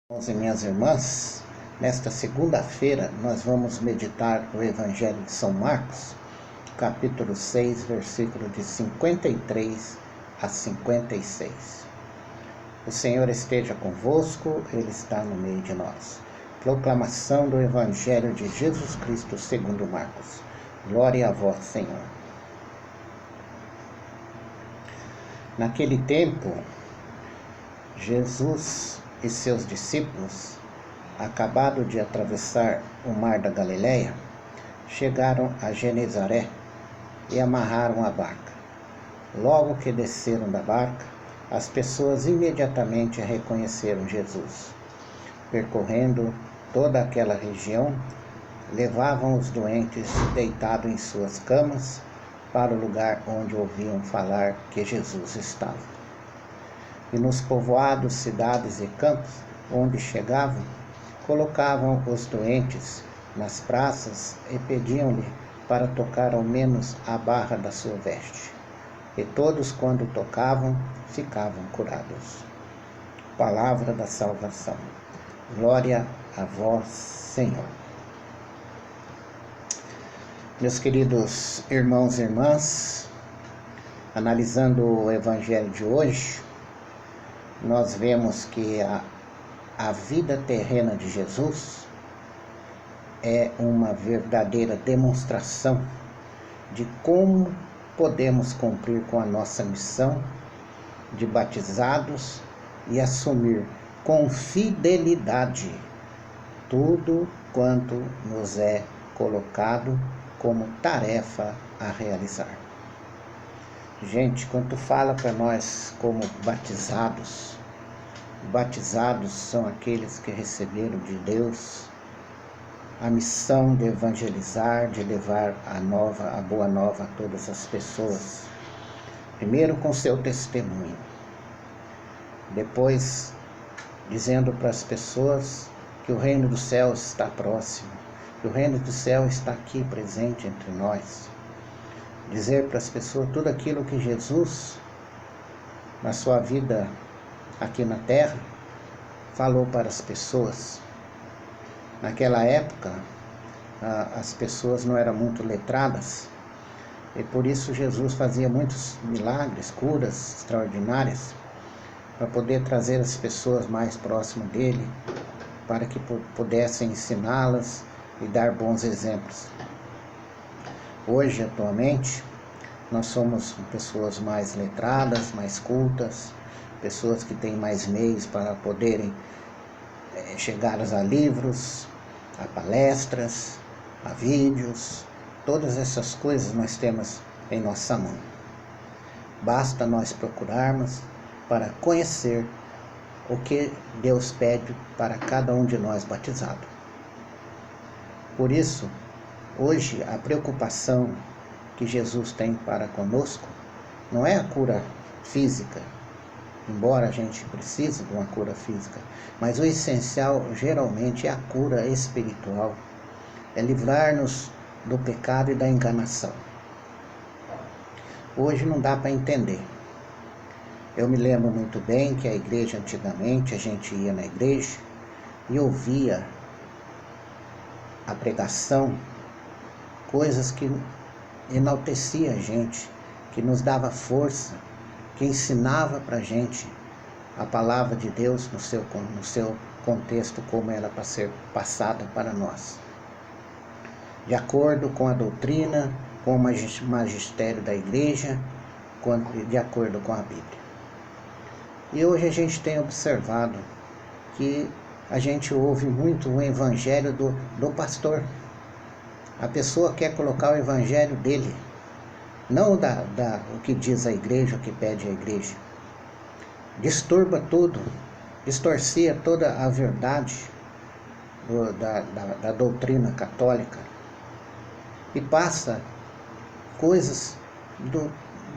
Irmãos e minhas irmãs, nesta segunda-feira nós vamos meditar o Evangelho de São Marcos, capítulo 6, versículo de 53 a 56. O Senhor esteja convosco, Ele está no meio de nós. Proclamação do Evangelho de Jesus Cristo segundo Marcos. Glória a vós, Senhor. Naquele tempo, Jesus e seus discípulos, acabado de atravessar o mar da Galileia, chegaram a Genezaré e amarraram a barca. Logo que desceram da barca, as pessoas imediatamente reconheceram Jesus. Percorrendo toda aquela região, levavam os doentes deitados em suas camas para o lugar onde ouviam falar que Jesus estava. E nos povoados, cidades e campos onde chegavam, colocavam os doentes nas praças e pediam-lhe para tocar ao menos a barra da sua veste. E todos, quando tocavam, ficavam curados. Palavra da salvação. Glória a vós, Senhor. Meus queridos irmãos e irmãs, analisando o Evangelho de hoje, nós vemos que a vida terrena de Jesus é uma verdadeira demonstração de como podemos cumprir com a nossa missão de batizados e assumir com fidelidade tudo quanto nos é colocado como tarefa a realizar. Gente, quando fala para nós como batizados são aqueles que receberam de Deus a missão de evangelizar, de levar a boa nova a todas as pessoas. Primeiro com seu testemunho, depois dizendo para as pessoas que o reino do céu está próximo, que o reino do céu está aqui presente entre nós. Dizer para as pessoas tudo aquilo que Jesus, na sua vida aqui na terra, falou para as pessoas. Naquela época, as pessoas não eram muito letradas, e por isso Jesus fazia muitos milagres, curas extraordinárias, para poder trazer as pessoas mais próximas dele, para que pudessem ensiná-las e dar bons exemplos. Hoje, atualmente, nós somos pessoas mais letradas, mais cultas, pessoas que têm mais meios para poderem chegar a livros, a palestras, a vídeos. Todas essas coisas nós temos em nossa mão. Basta nós procurarmos para conhecer o que Deus pede para cada um de nós batizado. Por isso, hoje, a preocupação que Jesus tem para conosco não é a cura física, embora a gente precise de uma cura física, mas o essencial geralmente é a cura espiritual, é livrar-nos do pecado e da enganação. Hoje não dá para entender. Eu me lembro muito bem que a igreja antigamente, a gente ia na igreja e ouvia a pregação, coisas que enaltecia a gente, que nos dava força, que ensinava para a gente a palavra de Deus no seu contexto, como ela para ser passada para nós, de acordo com a doutrina, com o magistério da igreja, de acordo com a Bíblia. E hoje a gente tem observado que a gente ouve muito o evangelho do pastor. A pessoa quer colocar o evangelho dele, não o que diz a igreja, o que pede a igreja. Disturba tudo, distorcia toda a verdade da doutrina católica e passa coisas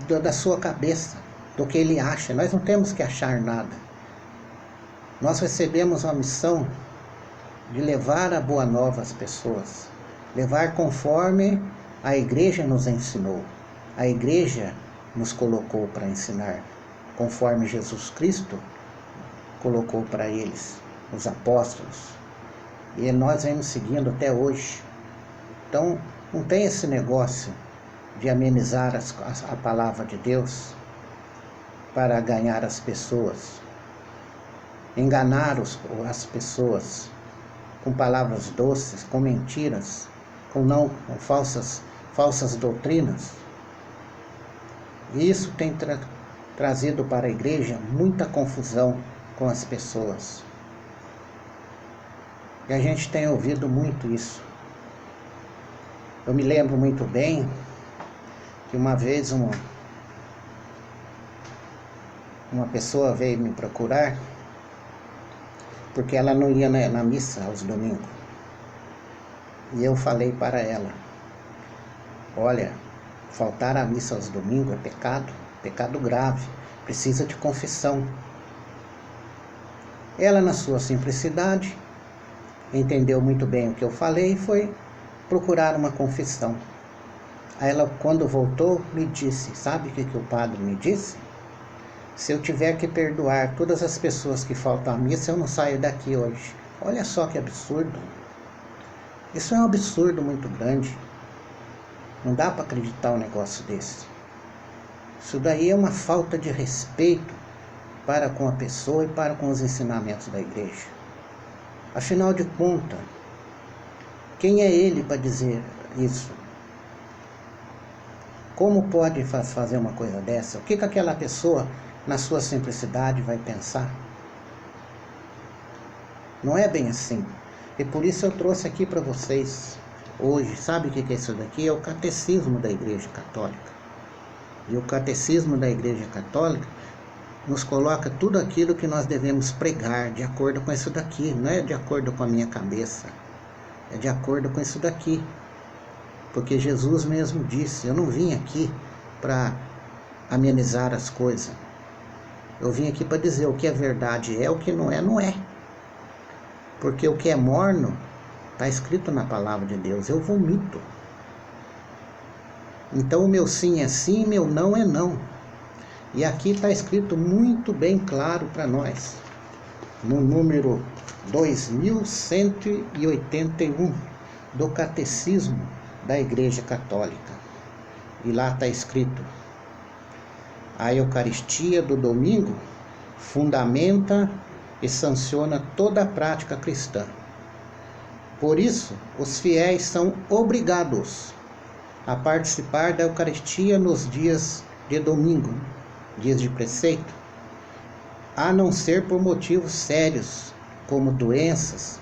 da sua cabeça, do que ele acha. Nós não temos que achar nada. Nós recebemos uma missão de levar a boa nova às pessoas, levar conforme a igreja nos ensinou. A igreja nos colocou para ensinar, conforme Jesus Cristo colocou para eles. os apóstolos, e nós vemos seguindo até hoje. Então, não tem esse negócio de amenizar a palavra de Deus para ganhar as pessoas, enganar as pessoas com palavras doces, com mentiras, com falsas doutrinas. E isso tem trazido para a igreja muita confusão com as pessoas. E a gente tem ouvido muito isso. Eu me lembro muito bem que uma vez uma pessoa veio me procurar porque ela não ia na missa aos domingos. E eu falei para ela: olha, faltar à missa aos domingos é pecado grave, precisa de confissão. Ela, na sua simplicidade, entendeu muito bem o que eu falei e foi procurar uma confissão. Aí ela, quando voltou, me disse: sabe o que o padre me disse? Se eu tiver que perdoar todas as pessoas que faltam à missa, eu não saio daqui hoje. Olha só que absurdo. Isso é um absurdo muito grande. Não dá para acreditar um negócio desse. Isso daí é uma falta de respeito para com a pessoa e para com os ensinamentos da igreja. Afinal de contas, quem é ele para dizer isso? Como pode fazer uma coisa dessa? O que aquela pessoa, na sua simplicidade, vai pensar? Não é bem assim. E por isso eu trouxe aqui para vocês hoje. Sabe o que é isso daqui? É o catecismo da Igreja Católica. E o catecismo da Igreja Católica nos coloca tudo aquilo que nós devemos pregar de acordo com isso daqui. Não é de acordo com a minha cabeça. É de acordo com isso daqui. Porque Jesus mesmo disse: eu não vim aqui para amenizar as coisas. Eu vim aqui para dizer o que é verdade é, o que não é, não é. Porque o que é morno está escrito na palavra de Deus: eu vomito. Então o meu sim é sim, meu não é não. E aqui está escrito muito bem claro para nós, no número 2181 do Catecismo da Igreja Católica. E lá está escrito: a Eucaristia do domingo fundamenta e sanciona toda a prática cristã. Por isso, os fiéis são obrigados a participar da Eucaristia nos dias de domingo, dias de preceito, a não ser por motivos sérios, como doenças,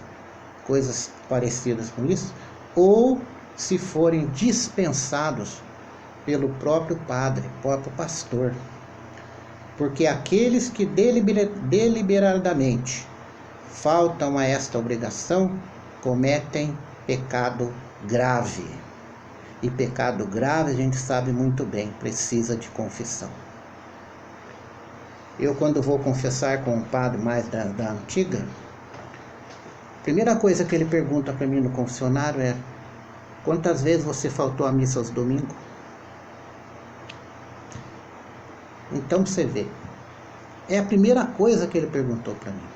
coisas parecidas com isso, ou se forem dispensados pelo próprio padre, próprio pastor. Porque aqueles que deliberadamente faltam a esta obrigação cometem pecado grave. E pecado grave, a gente sabe muito bem, precisa de confissão. Eu, quando vou confessar com um padre mais da antiga, a primeira coisa que ele pergunta para mim no confessionário é: quantas vezes você faltou à missa aos domingos? Então você vê, é a primeira coisa que ele perguntou para mim.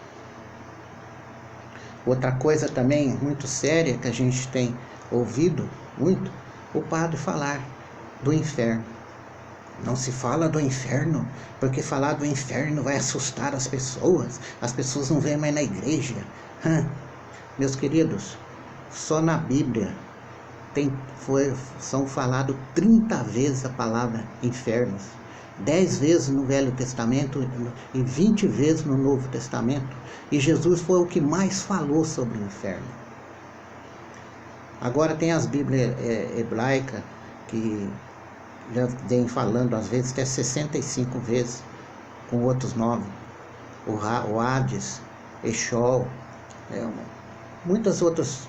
Outra coisa também muito séria que a gente tem ouvido muito, o padre falar do inferno. Não se fala do inferno, porque falar do inferno vai assustar as pessoas não vêm mais na igreja. Meus queridos, só na Bíblia são faladas 30 vezes a palavra infernos. 10 vezes no Velho Testamento e 20 vezes no Novo Testamento. E Jesus foi o que mais falou sobre o inferno. Agora tem as Bíblias hebraicas que já vem falando, às vezes até 65 vezes, com outros nomes. O Hades, Eshol, muitas outras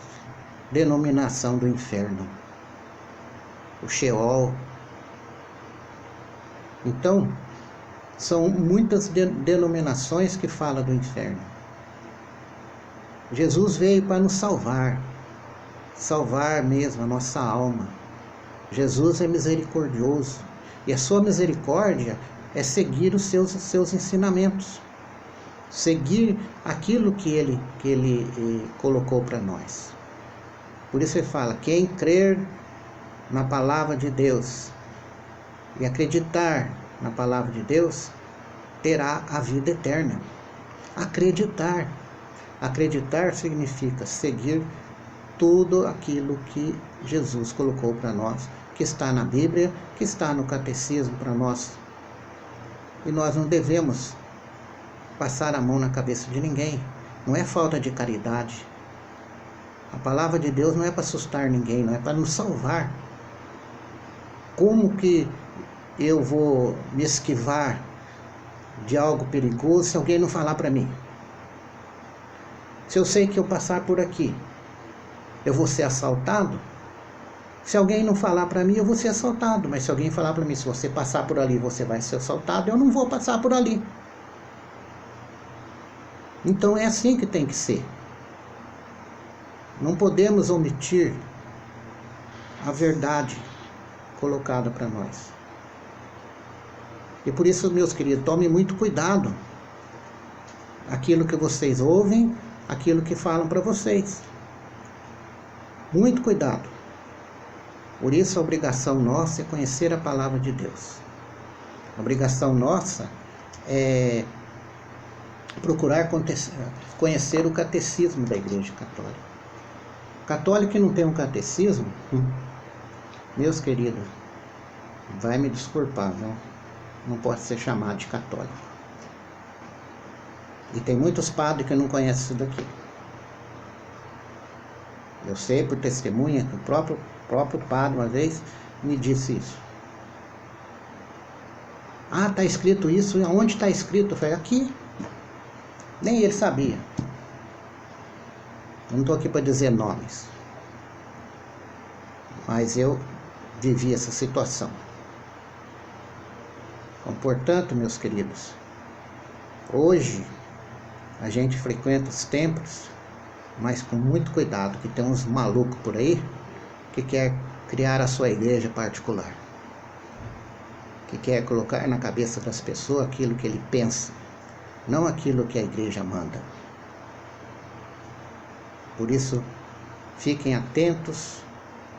denominações do inferno. O Sheol. Então, são muitas denominações que falam do inferno. Jesus veio para nos salvar mesmo a nossa alma. Jesus é misericordioso, e a sua misericórdia é seguir os seus ensinamentos. seguir aquilo que ele colocou para nós. Por isso ele fala, quem crer na palavra de Deus e acreditar na palavra de Deus, terá a vida eterna. Acreditar. Acreditar significa seguir tudo aquilo que Jesus colocou para nós, que está na Bíblia, que está no catecismo para nós. E nós não devemos passar a mão na cabeça de ninguém. Não é falta de caridade. A palavra de Deus não é para assustar ninguém, não é para nos salvar. Como que eu vou me esquivar de algo perigoso se alguém não falar para mim? Se eu sei que eu passar por aqui, eu vou ser assaltado, se alguém não falar para mim, eu vou ser assaltado. Mas se alguém falar para mim, se você passar por ali, você vai ser assaltado, eu não vou passar por ali. Então é assim que tem que ser. Não podemos omitir a verdade colocada para nós. E por isso, meus queridos, tomem muito cuidado. Aquilo que vocês ouvem, aquilo que falam para vocês. Muito cuidado. Por isso a obrigação nossa é conhecer a palavra de Deus. A obrigação nossa é procurar conhecer o catecismo da Igreja Católica. Católico que não tem um catecismo, meus queridos, vai me desculpar, viu? Não pode ser chamado de católico. E tem muitos padres que não conhecem isso daqui. Eu sei por testemunha que o próprio padre uma vez me disse isso. Ah, está escrito isso. E aonde está escrito? Eu falei, aqui. Nem ele sabia. Eu não estou aqui para dizer nomes. Mas eu vivi essa situação. Então, portanto, meus queridos, hoje a gente frequenta os templos, mas com muito cuidado, que tem uns malucos por aí que quer criar a sua igreja particular, que quer colocar na cabeça das pessoas aquilo que ele pensa, não aquilo que a igreja manda. Por isso, fiquem atentos,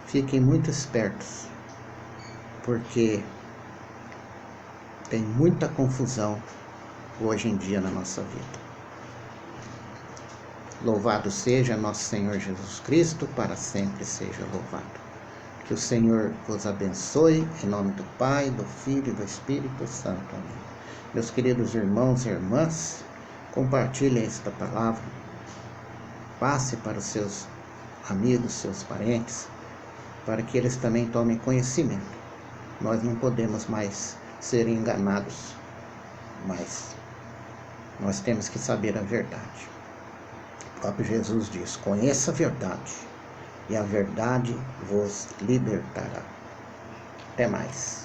fiquem muito espertos, porque tem muita confusão hoje em dia na nossa vida. Louvado seja nosso Senhor Jesus Cristo, para sempre seja louvado. Que o Senhor vos abençoe, em nome do Pai, do Filho e do Espírito Santo. Amém. Meus queridos irmãos e irmãs, compartilhem esta palavra, passe para os seus amigos, seus parentes, para que eles também tomem conhecimento. Nós não podemos mais ser enganados, mas nós temos que saber a verdade. O próprio Jesus diz, conheça a verdade, e a verdade vos libertará. Até mais.